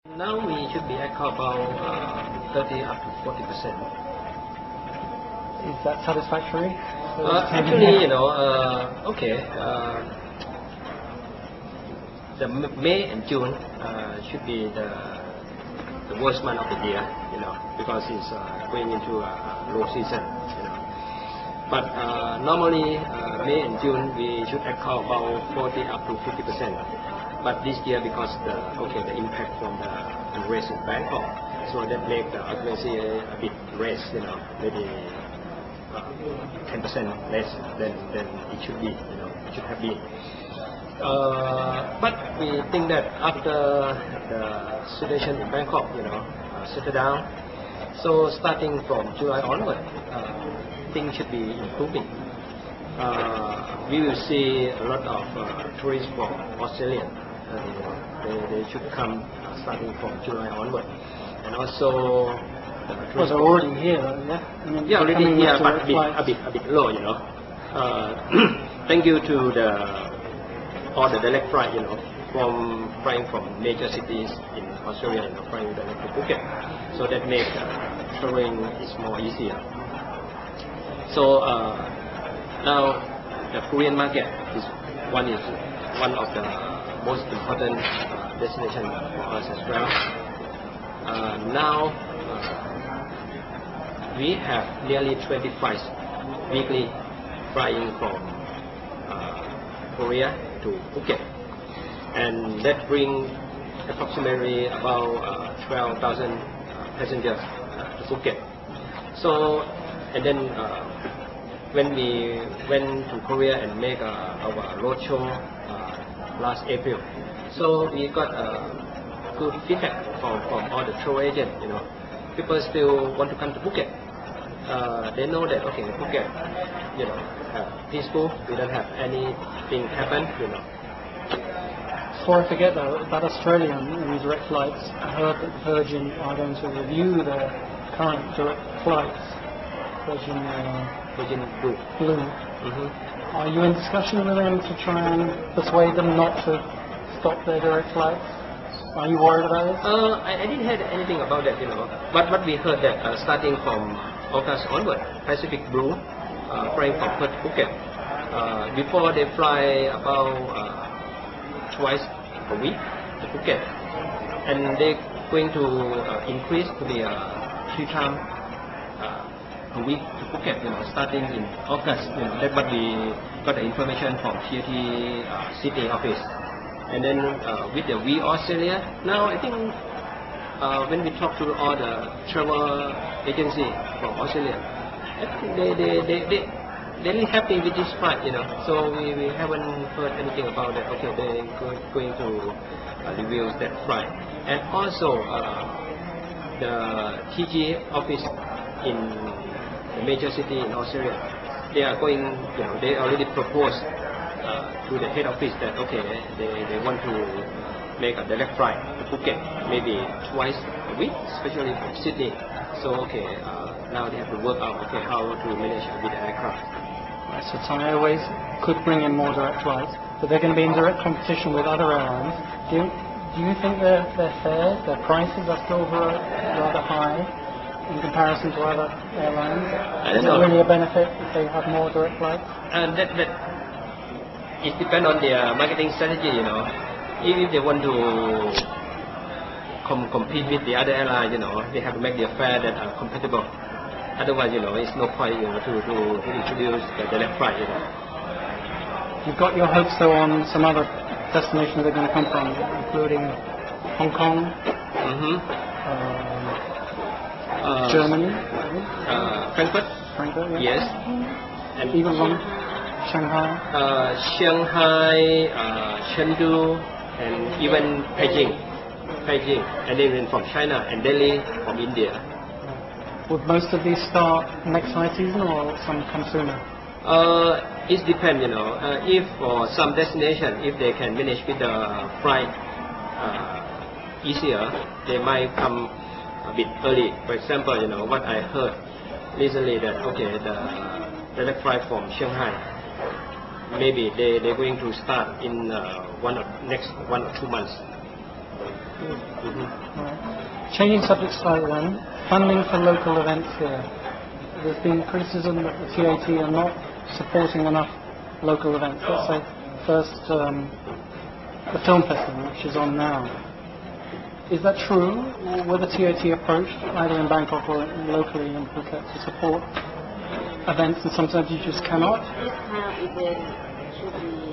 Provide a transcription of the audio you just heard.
Now we should be at about 30 up to 40%. Is that satisfactory? Actually, the May and June should be the worst month of the year, because it's going into a low season, But normally May and June we should account about 40 up to 50%. But this year, because the impact from the unrest in Bangkok, so that make the occupancy a bit less, maybe 10% less than it should be, it should have been. But we think that after the situation in Bangkok, settle down, so starting from July onward, things should be improving. We will see a lot of tourists from Australia. They should come starting from July onward, and also they're already here, yeah. Already here, but a bit low, Thank you to all the direct flight, from flying from major cities in Australia, flying direct to Phuket, so that makes traveling is more easier. So now the Korean market is one of the most important destination for us as well. Now we have nearly 20 flights weekly flying from Korea to Phuket, and that brings approximately about 12,000 passengers to Phuket. So, and then when we went to Korea and make our roadshow last April, so we got good feedback from all the tour agents. People still want to come to Phuket. They know that Phuket, peaceful. We don't have anything happen. Before I forget though, about Australia and direct flights, I heard that Virgin are going to review their current direct flights. Virgin Blue. Mm-hmm. Are you in discussion with them to try and persuade them not to stop their direct flights? Are you worried about it? I didn't hear anything about that, But we heard that starting from August onward, Pacific Blue flying from Perth to Phuket. Before they fly about twice a week to Phuket, and they're going to increase to be 3 times a week to Phuket, starting in August. That's what we got the information from PTA Sydney office. And then with the We Australia, now I think when we talk to all the travel agency from Australia, I think they're really happy with this flight, So we haven't heard anything about that. They're going to review that flight. And also the TG office in the major city in Australia, they are going, they already proposed to the head office that they want to make a direct flight to Phuket maybe twice a week, especially from Sydney. So now they have to work out how to manage with the aircraft. Right, so Thai Airways could bring in more direct flights, but they're going to be in direct competition with other airlines. Do you think their fares, their prices are still rather high in comparison to other airlines? Is it really a benefit if they have more direct flights? And that it depends on their marketing strategy, If they want to compete with the other airlines, they have to make their fare that are compatible. Otherwise, it's no point, to introduce the direct flight, You've got your hopes though on some other destinations they're going to come from, including Hong Kong, Germany, Frankfurt, yeah. Yes, and even from Shanghai, Chengdu, and even Beijing, and even from China and Delhi from India. Would most of these start next high season or some come sooner? It depends, if for some destination, if they can manage with the flight easier, they might come a bit early. For example, what I heard recently that the direct flight from Shanghai, maybe they're going to start in next 1 or 2 months. Right. Changing subjects slightly then, funding for local events here. There's been criticism that the TAT are not supporting enough local events. Let's say first the film festival, which is on now. Is that true? Or were the TAT approached either in Bangkok or locally in Phuket to support events and sometimes you just cannot? This kind of event should be